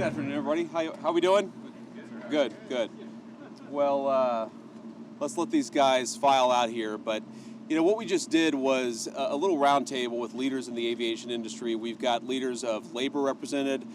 Good afternoon, everybody. How we doing? Good, good. Well, let's let these guys file out here. But, you know, what we just did was a little roundtable with leaders in the aviation industry. We've got leaders of labor represented.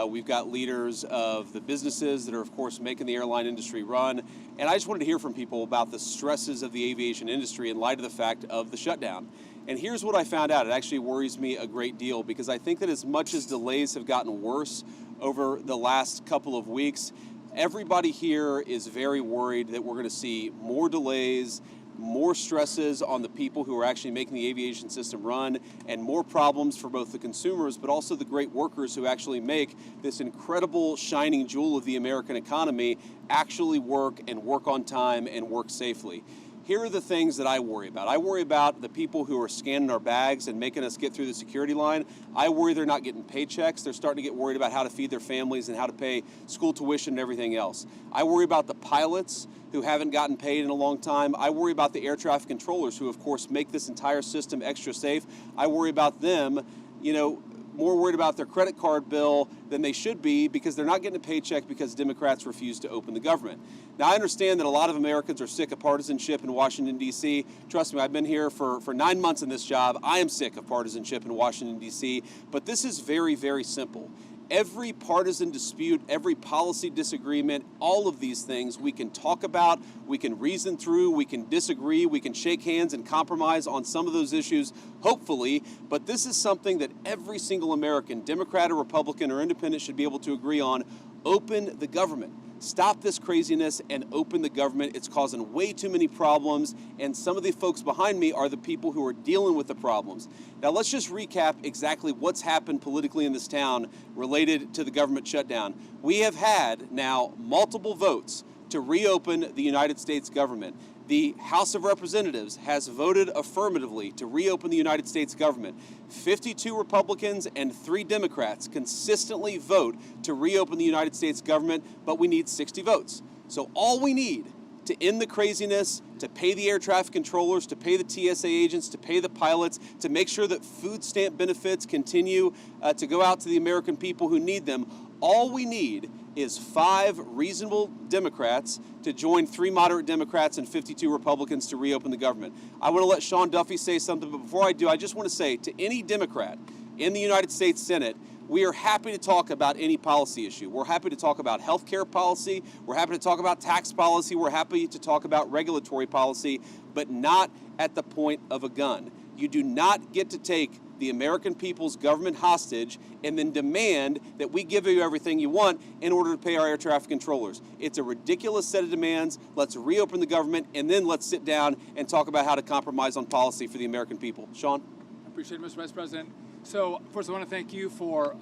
We've got leaders of the businesses that are, of course, making the airline industry run. And I just wanted to hear from people about the stresses of the aviation industry in light of the fact of the shutdown. And here's what I found out. It actually worries me a great deal because I think that as much as delays have gotten worse over the last couple of weeks, everybody here is very worried that we're going to see more delays, more stresses on the people who are actually making the aviation system run, and more problems for both the consumers but also the great workers who actually make this incredible shining jewel of the American economy actually work and work on time and work safely. Here are the things that I worry about. I worry about the people who are scanning our bags and making us get through the security line. I worry they're not getting paychecks. They're starting to get worried about how to feed their families and how to pay school tuition and everything else. I worry about the pilots who haven't gotten paid in a long time. I worry about the air traffic controllers who, of course, make this entire system extra safe. I worry about them, you know, more worried about their credit card bill than they should be because they're not getting a paycheck because Democrats refuse to open the government. Now, I understand that a lot of Americans are sick of partisanship in Washington, D.C. Trust me, I've been here for 9 months in this job. I am sick of partisanship in Washington, D.C., but this is very, very simple. Every partisan dispute, every policy disagreement, all of these things we can talk about, we can reason through, we can disagree, we can shake hands and compromise on some of those issues, hopefully, but this is something that every single American, Democrat or Republican or Independent, should be able to agree on. Open the government. Stop this craziness and open the government. It's causing way too many problems, and some of the folks behind me are the people who are dealing with the problems. Now, let's just recap exactly what's happened politically in this town related to the government shutdown. We have had now multiple votes to reopen the United States government. The House of Representatives has voted affirmatively to reopen the United States government. 52 Republicans and 3 Democrats consistently vote to reopen the United States government, but we need 60 votes. So all we need to end the craziness, to pay the air traffic controllers, to pay the TSA agents, to pay the pilots, to make sure that food stamp benefits continue to go out to the American people who need them, all we need is 5 reasonable Democrats to join 3 moderate Democrats and 52 Republicans to reopen the government. I want to let Sean Duffy say something, but before I do, I just want to say to any Democrat in the United States Senate, we are happy to talk about any policy issue. We're happy to talk about health care policy. We're happy to talk about tax policy. We're happy to talk about regulatory policy, but not at the point of a gun. You do not get to take the American people's government hostage and then demand that we give you everything you want in order to pay our air traffic controllers. It's a ridiculous set of demands. Let's reopen the government, and then let's sit down and talk about how to compromise on policy for the American people. Sean? I appreciate it, Mr. Vice President. So first, I want to thank you for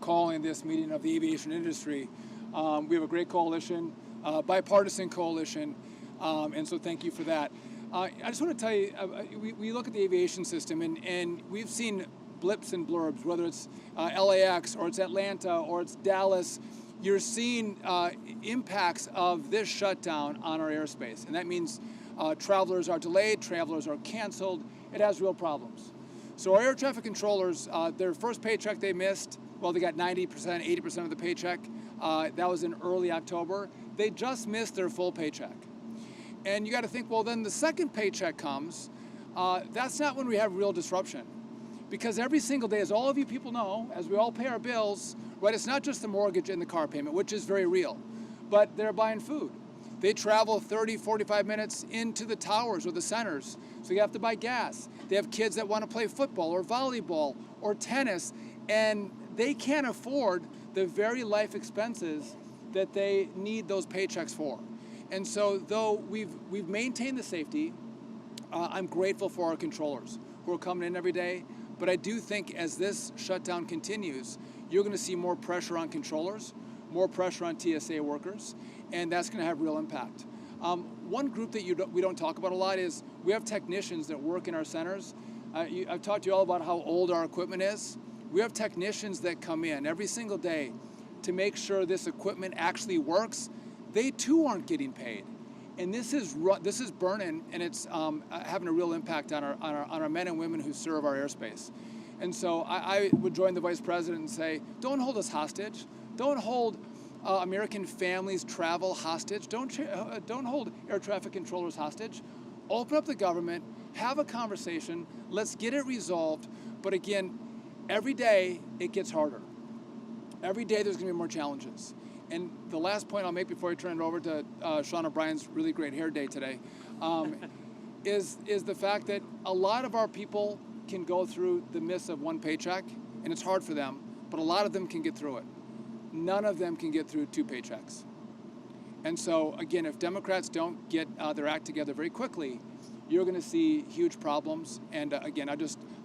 calling this meeting of the aviation industry. We have a great coalition, bipartisan coalition, and so thank you for that. I just want to tell you, we look at the aviation system, and we've seen blips and blurbs, whether it's LAX or it's Atlanta or it's Dallas. You're seeing impacts of this shutdown on our airspace, and that means travelers are delayed, travelers are canceled. It has real problems. So our air traffic controllers, their first paycheck they missed, well, they got 90%, 80% of the paycheck. That was in early October. They just missed their full paycheck. And you got to think, well, then the second paycheck comes. That's not when we have real disruption. Because every single day, as all of you people know, as we all pay our bills, right, it's not just the mortgage and the car payment, which is very real, but they're buying food. They travel 30, 45 minutes into the towers or the centers, so you have to buy gas. They have kids that want to play football or volleyball or tennis, and they can't afford the very life expenses that they need those paychecks for. And so though we've maintained the safety, I'm grateful for our controllers who are coming in every day. But I do think as this shutdown continues, you're going to see more pressure on controllers, more pressure on TSA workers, and that's going to have real impact. One group that we don't talk about a lot is we have technicians that work in our centers. I've talked to you all about how old our equipment is. We have technicians that come in every single day to make sure this equipment actually works. They too aren't getting paid. And this is burning, and it's having a real impact on our men and women who serve our airspace. And so I would join the Vice President and say, don't hold us hostage. Don't hold American families' travel hostage. Don't hold air traffic controllers hostage. Open up the government, have a conversation, let's get it resolved. But again, every day it gets harder. Every day there's going to be more challenges. And the last point I'll make before I turn it over to Sean O'Brien's really great hair day today is the fact that a lot of our people can go through the miss of one paycheck, and it's hard for them, but a lot of them can get through it. None of them can get through 2 paychecks. And so, again, if Democrats don't get their act together very quickly, you're going to see huge problems. And again,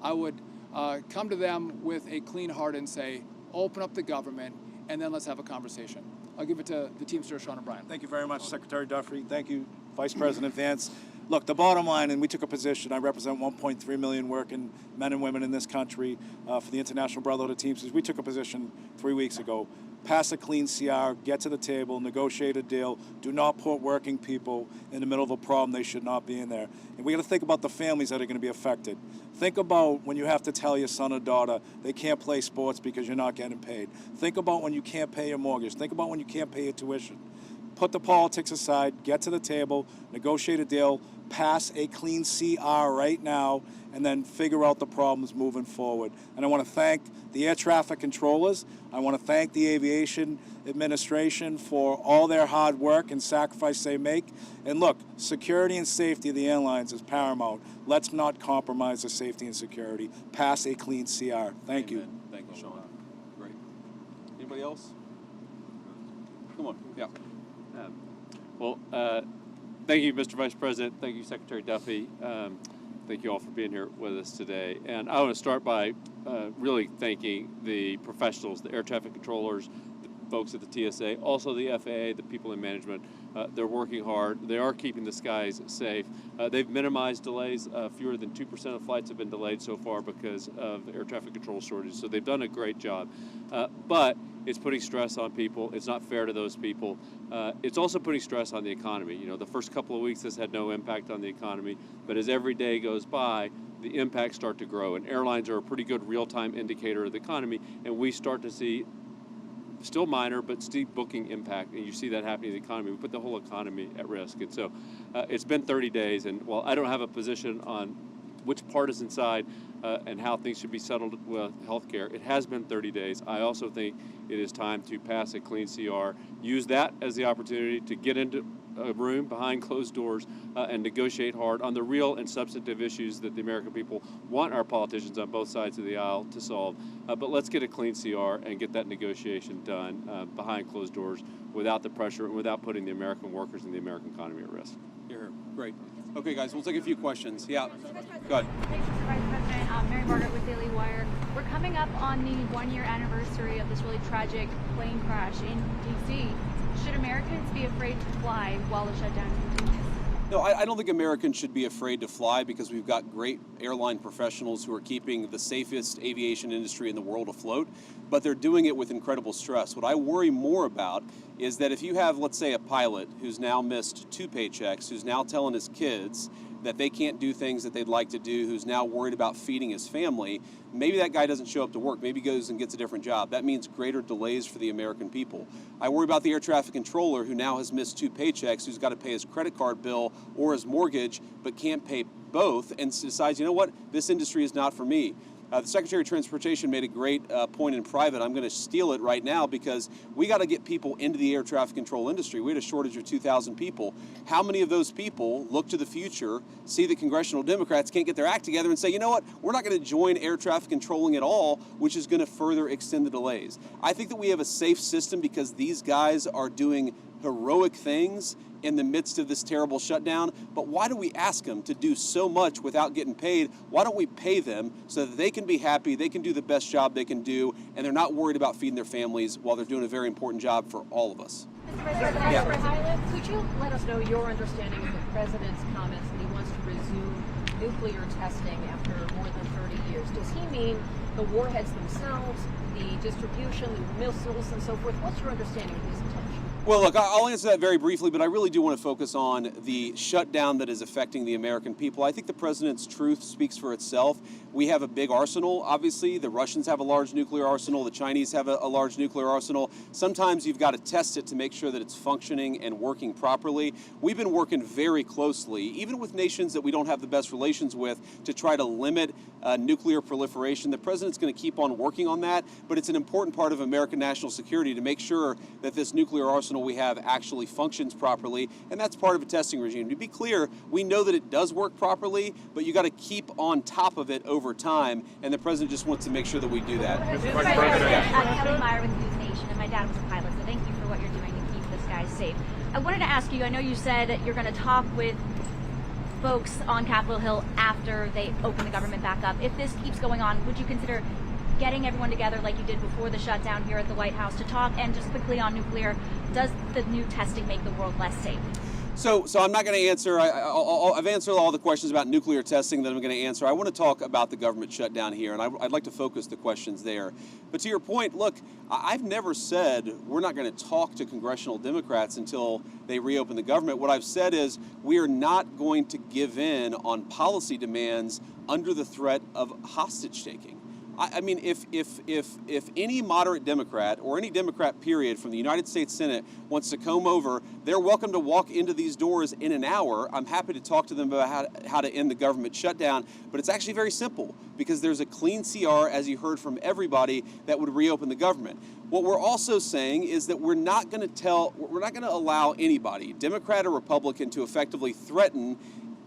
I would come to them with a clean heart and say, open up the government, and then let's have a conversation. I'll give it to the Teamster, Sean O'Brien. Thank you very much, Secretary Duffy. Thank you, Vice President Vance. Look, the bottom line, and we took a position, I represent 1.3 million working men and women in this country for the International Brotherhood of Teamsters. We took a position 3 weeks ago. Pass a clean CR, get to the table, negotiate a deal. Do not put working people in the middle of a problem they should not be in there. And we got to think about the families that are going to be affected. Think about when you have to tell your son or daughter they can't play sports because you're not getting paid. Think about when you can't pay your mortgage. Think about when you can't pay your tuition. Put the politics aside, get to the table, negotiate a deal, pass a clean CR right now, and then figure out the problems moving forward. And I want to thank the air traffic controllers. I want to thank the Aviation Administration for all their hard work and sacrifice they make. And look, security and safety of the airlines is paramount. Let's not compromise the safety and security. Pass a clean CR. Thank you. Thank you, Sean. Great. Anybody else? Come on. Yeah. Thank you, Mr. Vice President. Thank you, Secretary Duffy. Thank you all for being here with us today. And I want to start by really thanking the professionals, the air traffic controllers, the folks at the TSA, also the FAA, the people in management. They're working hard. They are keeping the skies safe. They've minimized delays. Fewer than 2% of flights have been delayed so far because of air traffic control shortages. So they've done a great job. But it's putting stress on people. It's not fair to those people. It's also putting stress on the economy. You know, the first couple of weeks this had no impact on the economy, but as every day goes by, the impacts start to grow. And airlines are a pretty good real-time indicator of the economy, and we start to see still minor, but steep booking impact, and you see that happening in the economy. We put the whole economy at risk. And so it's been 30 days, and while I don't have a position on which partisan side and how things should be settled with healthcare, it has been 30 days. I also think it is time to pass a clean CR, use that as the opportunity to get into a room behind closed doors and negotiate hard on the real and substantive issues that the American people want our politicians on both sides of the aisle to solve. But let's get a clean CR and get that negotiation done behind closed doors without the pressure and without putting the American workers and the American economy at risk. Here. Great. Okay, guys, we'll take a few questions. Yeah. Go ahead. Thanks, Mr. Vice President. Mary Margaret with Daily Wire. We're coming up on the 1-year anniversary of this really tragic plane crash in D.C. Should Americans be afraid to fly while the shutdown continues? No, I don't think Americans should be afraid to fly because we've got great airline professionals who are keeping the safest aviation industry in the world afloat, but they're doing it with incredible stress. What I worry more about is that if you have, let's say, a pilot who's now missed 2 paychecks, who's now telling his kids that they can't do things that they'd like to do, who's now worried about feeding his family, maybe that guy doesn't show up to work. Maybe he goes and gets a different job. That means greater delays for the American people. I worry about the air traffic controller who now has missed 2 paychecks, who's got to pay his credit card bill or his mortgage, but can't pay both and decides, you know what, this industry is not for me. The Secretary of Transportation made a great point in private. I'm going to steal it right now because we got to get people into the air traffic control industry. We had a shortage of 2,000 people. How many of those people look to the future, see that congressional Democrats can't get their act together and say, you know what, we're not going to join air traffic controlling at all, which is going to further extend the delays. I think that we have a safe system because these guys are doing heroic things in the midst of this terrible shutdown, but why do we ask them to do so much without getting paid? Why don't we pay them so that they can be happy, they can do the best job they can do, and they're not worried about feeding their families while they're doing a very important job for all of us? Mr. President, could you let us know your understanding of the President's comments that he wants to resume nuclear testing after more than 30 years? Does he mean the warheads themselves, the distribution, the missiles, and so forth? What's your understanding of his intention? Well, look, I'll answer that very briefly, but I really do want to focus on the shutdown that is affecting the American people. I think the president's truth speaks for itself. We have a big arsenal, obviously. The Russians have a large nuclear arsenal. The Chinese have a large nuclear arsenal. Sometimes you've got to test it to make sure that it's functioning and working properly. We've been working very closely, even with nations that we don't have the best relations with, to try to limit nuclear proliferation. The president's going to keep on working on that, but it's an important part of American national security to make sure that this nuclear arsenal we have actually functions properly, and that's part of a testing regime. To be clear, we know that it does work properly, but you got to keep on top of it over time, and the president just wants to make sure that we do that. Kelly Meyer with News Nation, and my dad was a pilot, so thank you for what you're doing to keep this guy safe. I wanted to ask you, I know you said you're going to talk with folks on Capitol Hill after they open the government back up. If this keeps going on, would you consider getting everyone together like you did before the shutdown here at the White House to talk? And just quickly on nuclear, does the new testing make the world less safe? So I'm not going to answer. I've answered all the questions about nuclear testing that I'm going to answer. I want to talk about the government shutdown here, and I'd like to focus the questions there. But to your point, look, I've never said we're not going to talk to congressional Democrats until they reopen the government. What I've said is we are not going to give in on policy demands under the threat of hostage taking. I mean, if any moderate Democrat or any Democrat period from the United States Senate wants to come over, they're welcome to walk into these doors in an hour. I'm happy to talk to them about how to end the government shutdown, but it's actually very simple because there's a clean CR, as you heard from everybody, that would reopen the government. What we're also saying is that we're not going to allow anybody, Democrat or Republican, to effectively threaten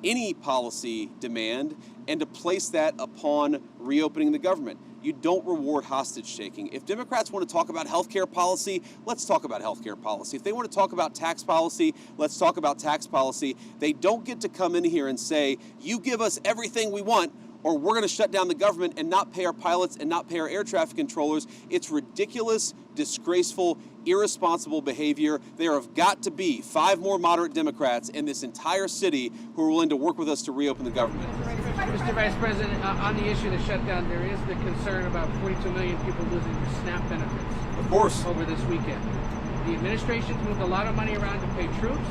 any policy demand and to place that upon reopening the government. You don't reward hostage taking. If Democrats want to talk about healthcare policy, let's talk about healthcare policy. If they want to talk about tax policy, let's talk about tax policy. They don't get to come in here and say, you give us everything we want, or we're going to shut down the government and not pay our pilots and not pay our air traffic controllers. It's ridiculous, disgraceful, irresponsible behavior. There have got to be 5 more moderate Democrats in this entire city who are willing to work with us to reopen the government. Mr. Vice President, on the issue of the shutdown, there is the concern about 42 million people losing their SNAP benefits. Of course. Over this weekend. The administration's moved a lot of money around to pay troops,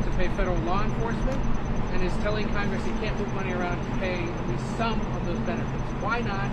to pay federal law enforcement, and is telling Congress it can't move money around to pay at least some of those benefits. Why not?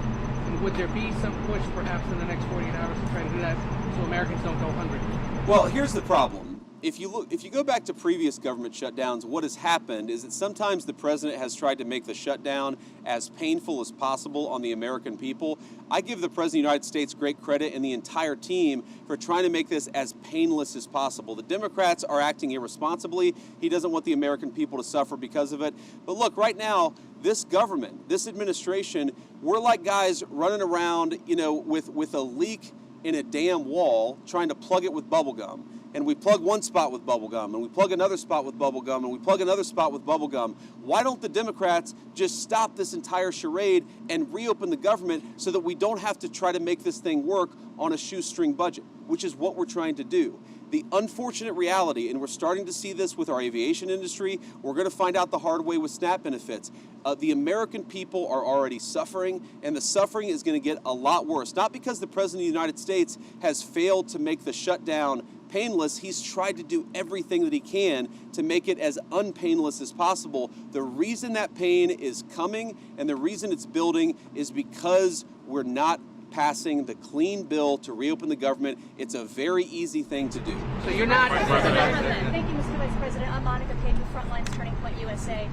And would there be some push perhaps in the next 48 hours to try to do that so Americans don't go hungry? Well, here's the problem. If you go back to previous government shutdowns, what has happened is that sometimes the president has tried to make the shutdown as painful as possible on the American people. I give the president of the United States great credit and the entire team for trying to make this as painless as possible. The Democrats are acting irresponsibly. He doesn't want the American people to suffer because of it. But look, right now, this government, this administration, we're like guys running around, with a leak in a damn wall, trying to plug it with bubble gum. And we plug one spot with bubble gum, and we plug another spot with bubble gum, and we plug another spot with bubble gum. Why don't the Democrats just stop this entire charade and reopen the government so that we don't have to try to make this thing work on a shoestring budget, which is what we're trying to do. The unfortunate reality, and we're starting to see this with our aviation industry, we're going to find out the hard way with SNAP benefits. The American people are already suffering, and the suffering is going to get a lot worse. Not because the President of the United States has failed to make the shutdown painless. He's tried to do everything that he can to make it as unpainless as possible. The reason that pain is coming and the reason it's building is because we're not passing the clean bill to reopen the government. It's a very easy thing to do. So you're not... Thank you, Mr. Vice President. I'm Monica Page with Frontlines Turning Point USA.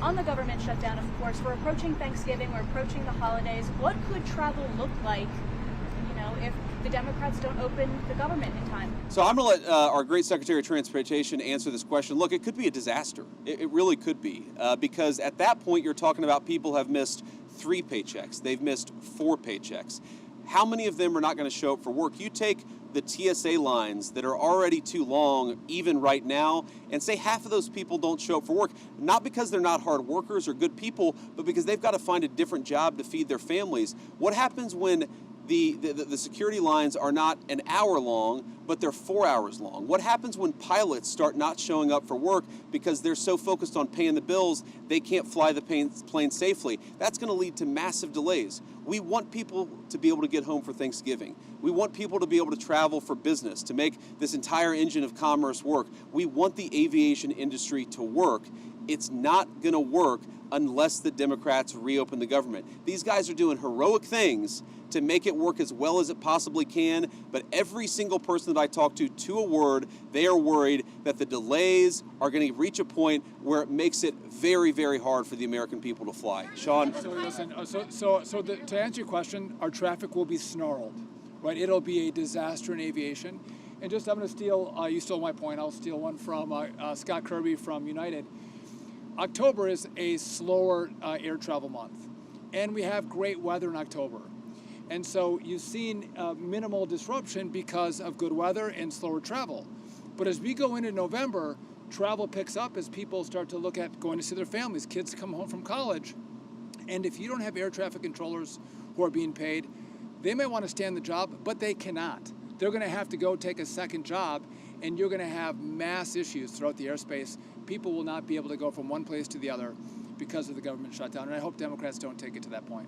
On the government shutdown, of course, we're approaching Thanksgiving, we're approaching the holidays. What could travel look like, if the Democrats don't open the government in time? So I'm going to let our great Secretary of Transportation answer this question. Look, it could be a disaster. It really could be. Because at that point, you're talking about people have missed 3 paychecks. They've missed 4 paychecks. How many of them are not going to show up for work? You take the TSA lines that are already too long, even right now, and say half of those people don't show up for work, not because they're not hard workers or good people, but because they've got to find a different job to feed their families. What happens when The security lines are not an hour long, but they're 4 hours long. What happens when pilots start not showing up for work because they're so focused on paying the bills, they can't fly the plane safely? That's going to lead to massive delays. We want people to be able to get home for Thanksgiving. We want people to be able to travel for business, to make this entire engine of commerce work. We want the aviation industry to work. It's not going to work unless the Democrats reopen the government. These guys are doing heroic things to make it work as well as it possibly can, but every single person that I talk to a word, they are worried that the delays are going to reach a point where it makes it very, very hard for the American people to fly. Sean? So listen, to answer your question, our traffic will be snarled, right? It'll be a disaster in aviation. And just, I'm going to steal, you stole my point, I'll steal one from Scott Kirby from United. October is a slower air travel month, and we have great weather in October. And so you've seen minimal disruption because of good weather and slower travel. But as we go into November, travel picks up as people start to look at going to see their families. Kids come home from college. And if you don't have air traffic controllers who are being paid, they may want to stay on the job, but they cannot. They're going to have to go take a second job, and you're going to have mass issues throughout the airspace. People will not be able to go from one place to the other because of the government shutdown, and I hope Democrats don't take it to that point.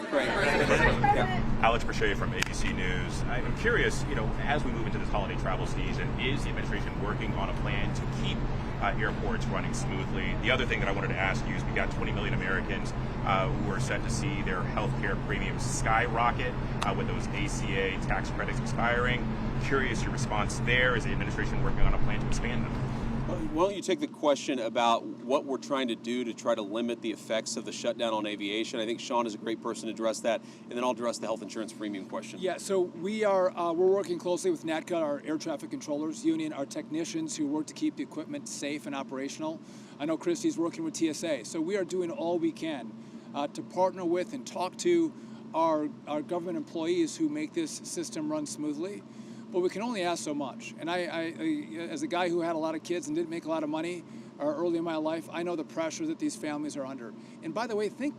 Great. Yeah. Alex Brachet from ABC News. I'm curious, as we move into this holiday travel season, is the administration working on a plan to keep airports running smoothly? The other thing that I wanted to ask you is we got 20 million Americans who are set to see their health care premiums skyrocket with those ACA tax credits expiring. Curious your response there. Is the administration working on a plan to expand them? Why don't you take the question about what we're trying to do to try to limit the effects of the shutdown on aviation? I think Sean is a great person to address that, and then I'll address the health insurance premium question. Yeah, so we're working closely with NATCA, our air traffic controllers union, our technicians who work to keep the equipment safe and operational. I know Christy's working with TSA, so we are doing all we can to partner with and talk to our government employees who make this system run smoothly. But we can only ask so much. And I, as a guy who had a lot of kids and didn't make a lot of money early in my life, I know the pressure that these families are under. And by the way, think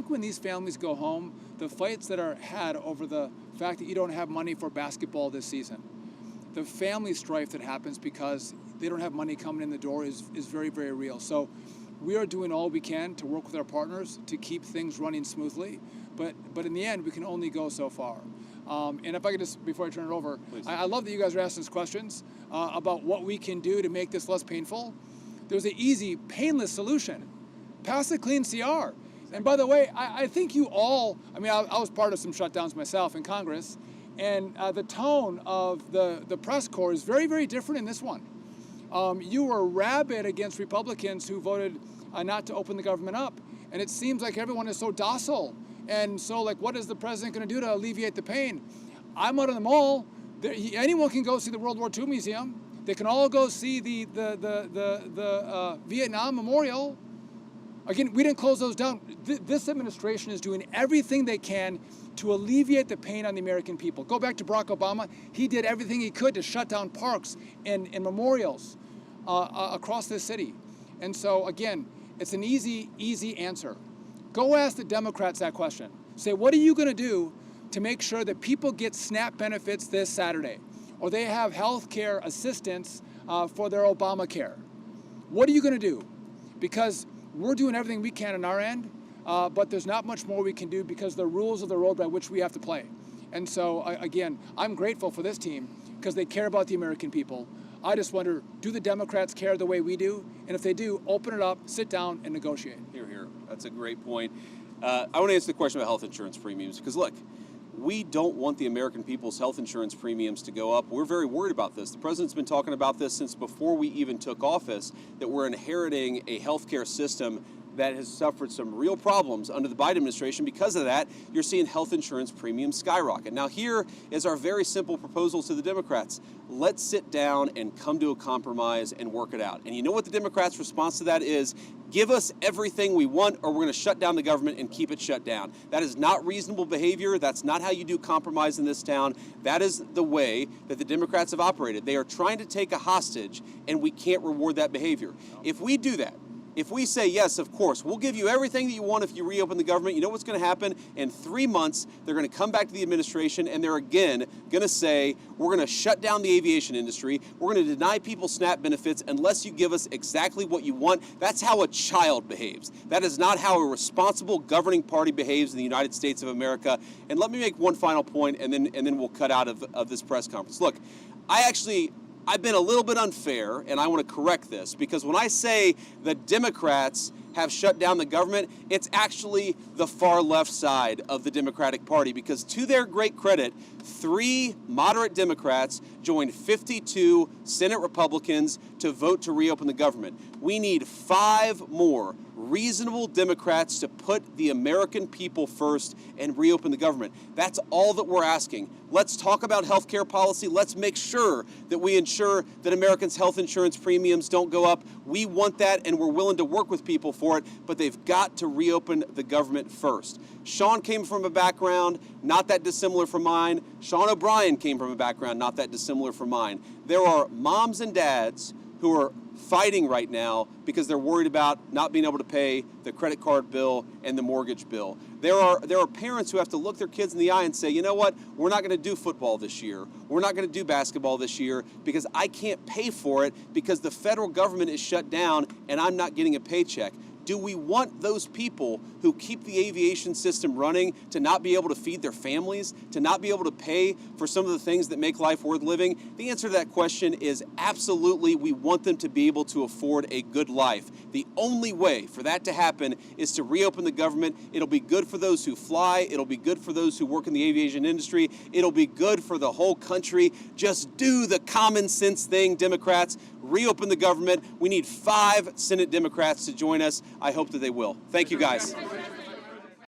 when these families go home, the fights that are had over the fact that you don't have money for basketball this season. The family strife that happens because they don't have money coming in the door is very, very real. So we are doing all we can to work with our partners to keep things running smoothly. But in the end, we can only go so far. And if I could just, before I turn it over, I love that you guys are asking us questions about what we can do to make this less painful. There's an easy, painless solution. Pass a clean CR. And by the way, I think you all, I was part of some shutdowns myself in Congress, and the tone of the press corps is very, very different in this one. You were rabid against Republicans who voted not to open the government up, and it seems like everyone is so docile. And so, what is the president going to do to alleviate the pain? I'm out of the mall. Anyone can go see the World War II Museum. They can all go see the Vietnam Memorial. Again, we didn't close those down. This administration is doing everything they can to alleviate the pain on the American people. Go back to Barack Obama. He did everything he could to shut down parks and memorials across this city. And so, again, it's an easy answer. Go ask the Democrats that question. Say, what are you going to do to make sure that people get SNAP benefits this Saturday? Or they have health care assistance for their Obamacare? What are you going to do? Because we're doing everything we can on our end, but there's not much more we can do because the rules of the road by which we have to play. And so, again, I'm grateful for this team because they care about the American people. I just wonder, do the Democrats care the way we do? And if they do, open it up, sit down, and negotiate. Hear, hear. That's a great point. I want to answer the question about health insurance premiums because, look, we don't want the American people's health insurance premiums to go up. We're very worried about this. The president's been talking about this since before we even took office, that we're inheriting a healthcare system that has suffered some real problems under the Biden administration. Because of that, you're seeing health insurance premiums skyrocket. Now, here is our very simple proposal to the Democrats. Let's sit down and come to a compromise and work it out. And you know what the Democrats' response to that is? Give us everything we want, or we're going to shut down the government and keep it shut down. That is not reasonable behavior. That's not how you do compromise in this town. That is the way that the Democrats have operated. They are trying to take a hostage, and we can't reward that behavior. If we do that, If we say yes, of course, we'll give you everything that you want if you reopen the government, you know what's going to happen? In 3 months, they're going to come back to the administration and they're again going to say, we're going to shut down the aviation industry. We're going to deny people SNAP benefits unless you give us exactly what you want. That's how a child behaves. That is not how a responsible governing party behaves in the United States of America. And let me make one final point, and then we'll cut out of this press conference. Look, I've been a little bit unfair, and I want to correct this, because when I say the Democrats have shut down the government, it's actually the far left side of the Democratic Party, because to their great credit, 3 moderate Democrats joined 52 Senate Republicans to vote to reopen the government. We need 5 more reasonable Democrats to put the American people first and reopen the government. That's all that we're asking. Let's talk about health care policy. Let's make sure that we ensure that Americans' health insurance premiums don't go up. We want that, and we're willing to work with people for it, but they've got to reopen the government first. Sean came from a background not that dissimilar from mine. Sean O'Brien came from a background not that dissimilar from mine. There are moms and dads who are fighting right now because they're worried about not being able to pay the credit card bill and the mortgage bill. There are parents who have to look their kids in the eye and say, you know what, we're not going to do football this year. We're not going to do basketball this year because I can't pay for it because the federal government is shut down and I'm not getting a paycheck. Do we want those people who keep the aviation system running to not be able to feed their families, to not be able to pay for some of the things that make life worth living? The answer to that question is absolutely. We want them to be able to afford a good life. The only way for that to happen is to reopen the government. It'll be good for those who fly. It'll be good for those who work in the aviation industry. It'll be good for the whole country. Just do the common sense thing, Democrats. Reopen the government. We need 5 Senate Democrats to join us. I hope that they will. Thank you, guys.